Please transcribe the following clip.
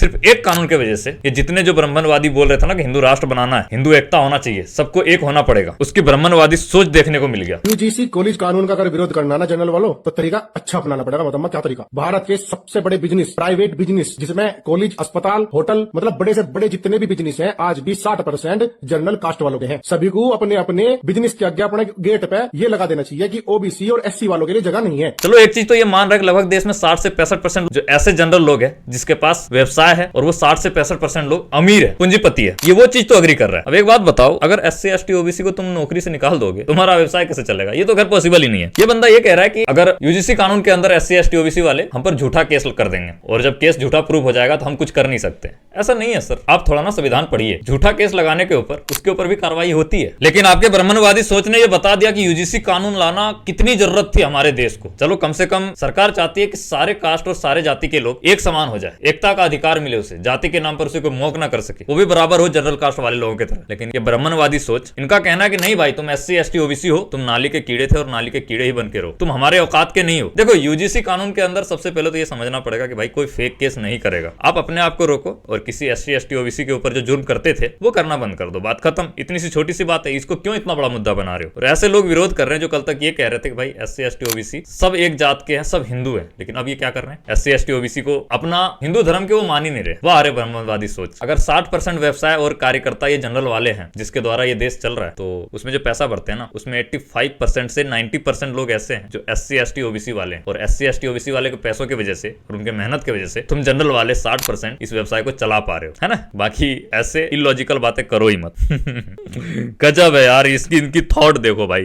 सिर्फ एक कानून की वजह से ये जितने जो ब्राह्मणवादी बोल रहे थे ना कि हिंदू राष्ट्र बनाना है, हिंदू एकता होना चाहिए, सबको एक होना पड़ेगा, उसकी ब्राह्मणवादी सोच देखने को मिल गया। यूजीसी कॉलेज कानून का अगर विरोध करना ना जनरल वालों, तो तरीका अच्छा अपनाना पड़ेगा। मतलब क्या तरीका? भारत के सबसे बड़े बिजनेस, प्राइवेट बिजनेस, जिसमें कॉलेज, अस्पताल, होटल, मतलब बड़े से बड़े जितने भी बिजनेस हैं, आज भी 60% जनरल कास्ट वालों के हैं। सभी को अपने अपने बिजनेस के आगे अपने गेट पे ये लगा देना चाहिए कि ओबीसी और एससी वालों के लिए जगह नहीं है। चलो एक चीज तो ये मान रहे लगभग देश में 60 से 65% जो ऐसे जनरल लोग हैं जिसके पास व्यवसाय है, और वो 60 से 65% लोग अमीर है, पूंजीपति है, ये वो चीज तो अग्री कर रहा है। अब एक बात बताओ, अगर एससी एसटी ओबीसी को तुम नौकरी से निकाल दोगे, तुम्हारा व्यवसाय कैसे चलेगा? ये तो खैर पॉसिबल ही नहीं है। ये बंदा ये कह रहा है कि अगर यूजीसी कानून के अंदर एससी एसटी ओबीसी वाले हम पर झूठा केस कर देंगे, और जब केस झूठा प्रूव हो जाएगा तो हम कुछ कर नहीं सकते। ऐसा नहीं है सर, आप थोड़ा ना संविधान पढ़िए। झूठा केस लगाने के ऊपर उसके ऊपर भी कार्रवाई होती है। लेकिन आपके ब्राह्मणवादी सोच ने ये बता दिया कि यूजीसी कानून लाना कितनी जरूरत थी हमारे देश को। चलो कम से कम सरकार चाहती है कि सारे कास्ट और सारे जाति के लोग एक समान हो जाए, एकता का अधिकार मिले उसे, जाति के नाम पर उसे कोई मोक ना कर सके, वो भी बराबर हो जनरल कास्ट वाले लोगों की तरह। लेकिन ये ब्राह्मणवादी सोच, इनका कहना है कि नहीं भाई, तुम एससी एसटी ओबीसी हो, तुम नाली के कीड़े थे और नाली के कीड़े ही बन के रहो, तुम हमारे औकात के नहीं हो। देखो यूजीसी कानून के अंदर सबसे पहले तो ये समझना पड़ेगा कि भाई कोई फेक केस नहीं करेगा। आप अपने आप को रोको और किसी एससी एसटी ओबीसी के ऊपर जो जुर्म करते थे वो करना बंद कर दो, बात खत्म। इतनी सी छोटी सी बात है, इसको क्यों इतना बड़ा मुद्दा बना रहे हो? और ऐसे लोग विरोध कर रहे हैं जो कल तक ये कह रहे थे कि भाई एससी एसटी ओबीसी सब एक जात के हैं, सब हिंदू हैं, लेकिन अब ये क्या कर रहे हैं, एससी एसटी ओबीसी को अपना हिंदू धर्म के वो मान ही नहीं रहे। वाह रे ब्राह्मणवादी सोच। अगर 60% व्यवसाय और कार्यकर्ता ये जनरल वाले हैं जिसके द्वारा ये देश चल रहा है, तो उसमें जो पैसा भरते हैं ना, उसमें 85% से 90% लोग ऐसे हैं जो एससी एसटी ओबीसी वाले हैं। और एससी एसटी ओबीसी वाले के पैसों की वजह से और उनके मेहनत की वजह से तुम जनरल वाले 60% इस व्यवसाय को चला पा रहे हो, है ना। बाकी ऐसे इलॉजिकल बातें करो ही मत। गजब है यार, इसकी इनकी थॉट देखो भाई।